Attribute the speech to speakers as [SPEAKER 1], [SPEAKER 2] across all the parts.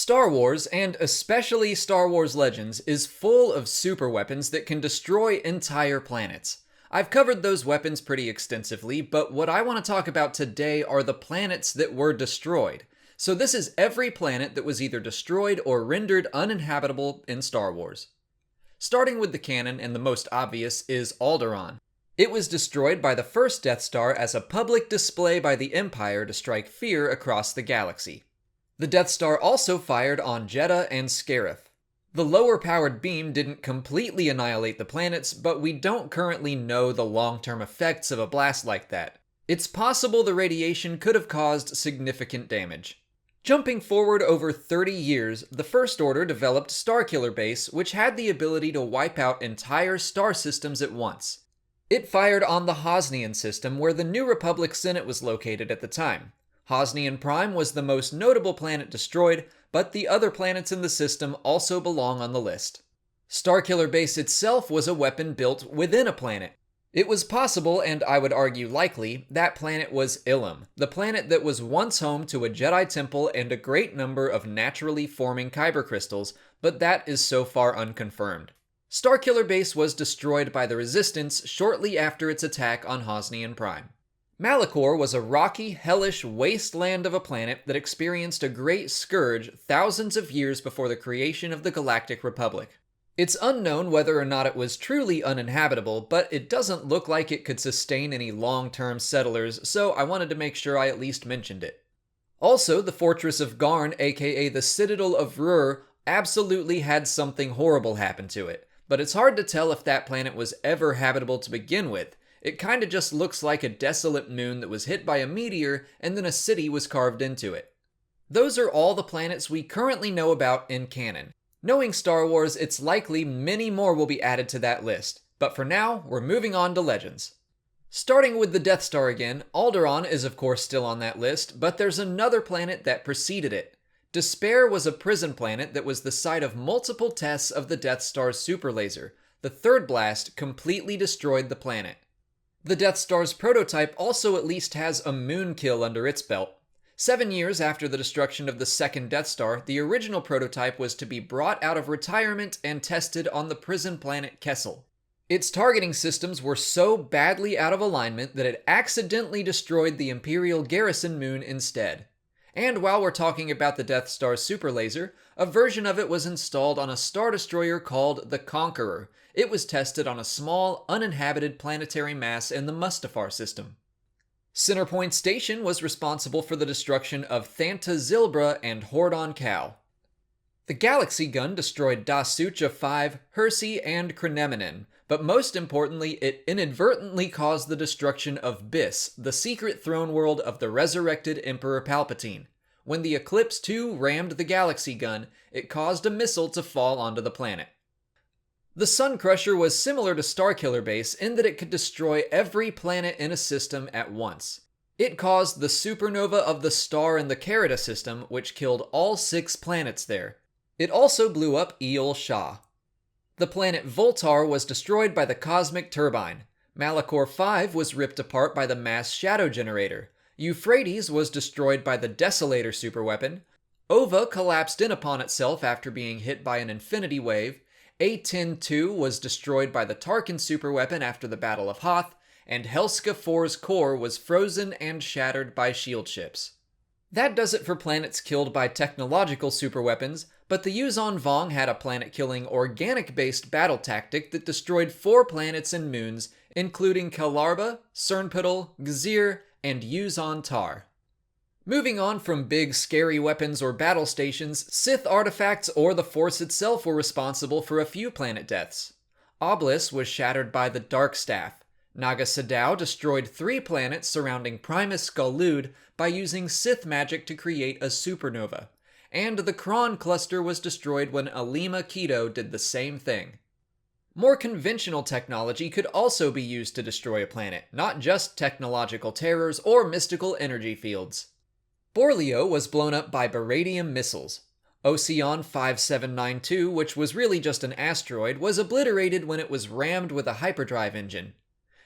[SPEAKER 1] Star Wars, and especially Star Wars Legends, is full of super weapons that can destroy entire planets. I've covered those weapons pretty extensively, but what I want to talk about today are the planets that were destroyed. So this is every planet that was either destroyed or rendered uninhabitable in Star Wars. Starting with the canon, and the most obvious, is Alderaan. It was destroyed by the first Death Star as a public display by the Empire to strike fear across the galaxy. The Death Star also fired on Jedha and Scarif. The lower powered beam didn't completely annihilate the planets, but we don't currently know the long-term effects of a blast like that. It's possible the radiation could have caused significant damage. Jumping forward over 30 years, the First Order developed Starkiller Base, which had the ability to wipe out entire star systems at once. It fired on the Hosnian system, where the New Republic Senate was located at the time. Hosnian Prime was the most notable planet destroyed, but the other planets in the system also belong on the list. Starkiller Base itself was a weapon built within a planet. It was possible, and I would argue likely, that planet was Ilum, the planet that was once home to a Jedi temple and a great number of naturally forming kyber crystals, but that is so far unconfirmed. Starkiller Base was destroyed by the Resistance shortly after its attack on Hosnian Prime. Malachor was a rocky, hellish wasteland of a planet that experienced a great scourge thousands of years before the creation of the Galactic Republic. It's unknown whether or not it was truly uninhabitable, but it doesn't look like it could sustain any long-term settlers, so I wanted to make sure I at least mentioned it. Also, the Fortress of Garn, aka the Citadel of Rur, absolutely had something horrible happen to it, but it's hard to tell if that planet was ever habitable to begin with. It kinda just looks like a desolate moon that was hit by a meteor and then a city was carved into it. Those are all the planets we currently know about in canon. Knowing Star Wars, it's likely many more will be added to that list, but for now, we're moving on to Legends. Starting with the Death Star again, Alderaan is of course still on that list, but there's another planet that preceded it. Despair was a prison planet that was the site of multiple tests of the Death Star's super laser. The third blast completely destroyed the planet. The Death Star's prototype also at least has a moon kill under its belt. 7 years after the destruction of the second Death Star, the original prototype was to be brought out of retirement and tested on the prison planet Kessel. Its targeting systems were so badly out of alignment that it accidentally destroyed the Imperial Garrison moon instead. And while we're talking about the Death Star's super laser, a version of it was installed on a Star Destroyer called the Conqueror. It was tested on a small, uninhabited planetary mass in the Mustafar system. Centerpoint Station was responsible for the destruction of Thanta Zilbra and Hordon Kau. The Galaxy Gun destroyed Dasucha 5, Hersey, and Kreneminen, but most importantly, it inadvertently caused the destruction of Biss, the secret throne world of the resurrected Emperor Palpatine. When the Eclipse II rammed the Galaxy Gun, it caused a missile to fall onto the planet. The Sun Crusher was similar to Starkiller Base in that it could destroy every planet in a system at once. It caused the supernova of the star in the Carida system, which killed all 6 planets there. It also blew up Eol Shah. The planet Voltar was destroyed by the Cosmic Turbine. Malachor 5 was ripped apart by the Mass Shadow Generator. Euphrates was destroyed by the Desolator superweapon. Ova collapsed in upon itself after being hit by an infinity wave. A-10-2 was destroyed by the Tarkin superweapon after the Battle of Hoth, and Helska 4's core was frozen and shattered by shield ships. That does it for planets killed by technological superweapons, but the Yuuzhan Vong had a planet-killing organic-based battle tactic that destroyed 4 planets and moons, including Kalarba, Cernpidal, Gzir, and Yuuzhan Tar. Moving on from big, scary weapons or battle stations, Sith artifacts or the Force itself were responsible for a few planet deaths. Oblis was shattered by the Dark Staff. Naga Sadow destroyed 3 planets surrounding Primus Galud by using Sith magic to create a supernova. And the Kron cluster was destroyed when Alima Keto did the same thing. More conventional technology could also be used to destroy a planet, not just technological terrors or mystical energy fields. Borleo was blown up by Baradium missiles. Ocean 5792, which was really just an asteroid, was obliterated when it was rammed with a hyperdrive engine.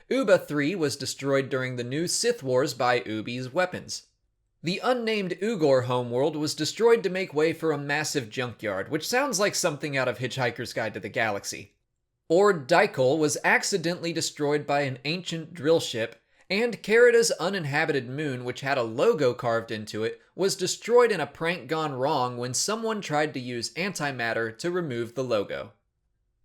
[SPEAKER 1] Uba 3 was destroyed during the new Sith Wars by Ubi's weapons. The unnamed Ugor homeworld was destroyed to make way for a massive junkyard, which sounds like something out of Hitchhiker's Guide to the Galaxy. Ord Dykol was accidentally destroyed by an ancient drill ship, and Carida's uninhabited moon, which had a logo carved into it, was destroyed in a prank gone wrong when someone tried to use antimatter to remove the logo.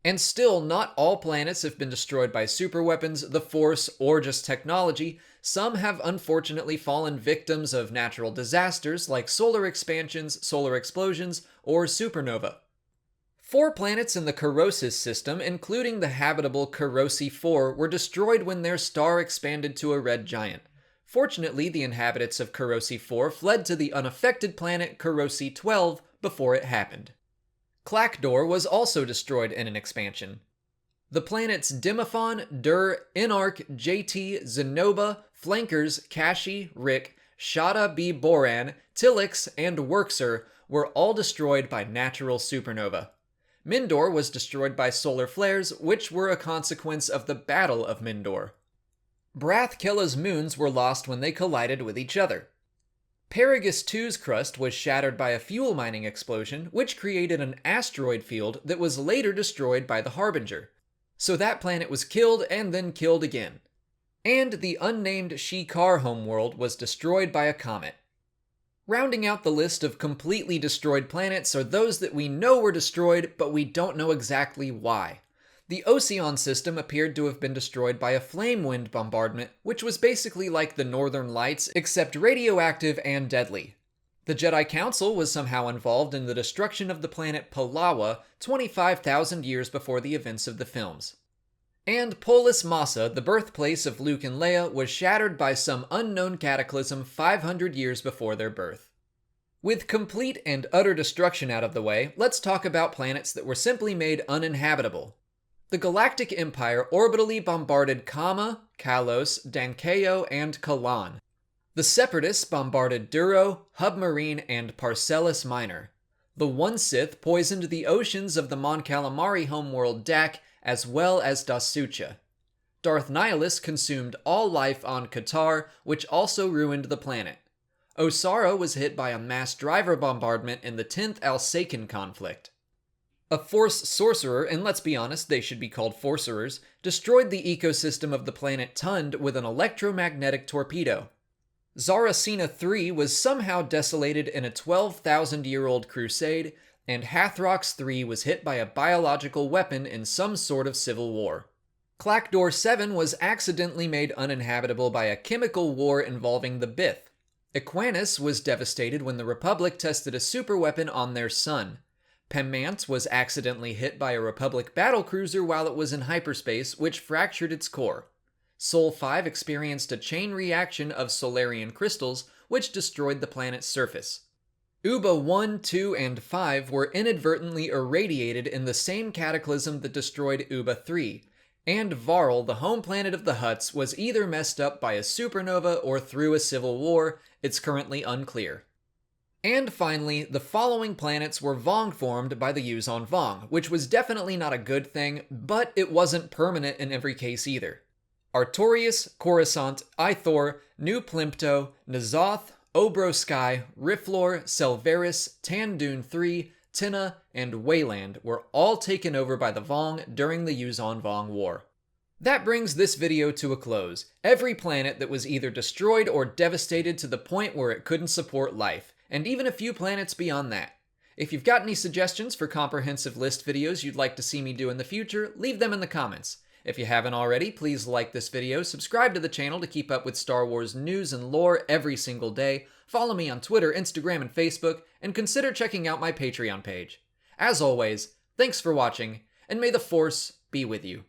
[SPEAKER 1] And still, not all planets have been destroyed by superweapons, the Force, or just technology. Some have unfortunately fallen victims of natural disasters like solar expansions, solar explosions, or supernova. 4 planets in the Korosis system, including the habitable Korosi 4, were destroyed when their star expanded to a red giant. Fortunately, the inhabitants of Korosi 4 fled to the unaffected planet Korosi 12 before it happened. Clakdor was also destroyed in an expansion. The planets Dimethon, Dur, Inarch, JT, Zenoba, Flankers, Kashi, Rick, Shada B. Boran, Tillix, and Workser were all destroyed by natural supernova. Mindor was destroyed by solar flares, which were a consequence of the Battle of Mindor. Brathkella's moons were lost when they collided with each other. Paragus II's crust was shattered by a fuel mining explosion, which created an asteroid field that was later destroyed by the Harbinger. So that planet was killed and then killed again. And the unnamed Shikar homeworld was destroyed by a comet. Rounding out the list of completely destroyed planets are those that we know were destroyed, but we don't know exactly why. The Ocean system appeared to have been destroyed by a flame wind bombardment, which was basically like the Northern Lights, except radioactive and deadly. The Jedi Council was somehow involved in the destruction of the planet Palawa 25,000 years before the events of the films. And Polis Massa, the birthplace of Luke and Leia, was shattered by some unknown cataclysm 500 years before their birth. With complete and utter destruction out of the way, let's talk about planets that were simply made uninhabitable. The Galactic Empire orbitally bombarded Kama, Kalos, Dankeo, and Kalan. The Separatists bombarded Duro, Hub Marine, and Parcellus Minor. The One Sith poisoned the oceans of the Mon Calamari homeworld Dak, as well as Dasucha. Darth Nihilus consumed all life on Katar, which also ruined the planet. Osara was hit by a mass driver bombardment in the 10th Alsaken conflict. A Force sorcerer, and let's be honest, they should be called Forcerers, destroyed the ecosystem of the planet Tund with an electromagnetic torpedo. Zaracena III was somehow desolated in a 12,000-year-old crusade, and Hathrox III was hit by a biological weapon in some sort of civil war. Clakdor 7 was accidentally made uninhabitable by a chemical war involving the Bith. Equanus was devastated when the Republic tested a superweapon on their sun. Pemant was accidentally hit by a Republic battlecruiser while it was in hyperspace, which fractured its core. Sol 5 experienced a chain reaction of Solarian crystals, which destroyed the planet's surface. Uba 1, 2, and 5 were inadvertently irradiated in the same cataclysm that destroyed Uba 3, and Varl, the home planet of the Hutts, was either messed up by a supernova or through a civil war. It's currently unclear. And finally, the following planets were Vong formed by the Yuuzhan Vong, which was definitely not a good thing, but it wasn't permanent in every case either. Artorias, Coruscant, Ithor, New Plimpto, N'Zoth, Obro Sky, Riflor, Selvaris, Tandune III, Tinna, and Wayland were all taken over by the Vong during the Yuuzhan Vong War. That brings this video to a close. Every planet that was either destroyed or devastated to the point where it couldn't support life, and even a few planets beyond that. If you've got any suggestions for comprehensive list videos you'd like to see me do in the future, leave them in the comments. If you haven't already, please like this video, subscribe to the channel to keep up with Star Wars news and lore every single day, follow me on Twitter, Instagram, and Facebook, and consider checking out my Patreon page. As always, thanks for watching, and may the Force be with you.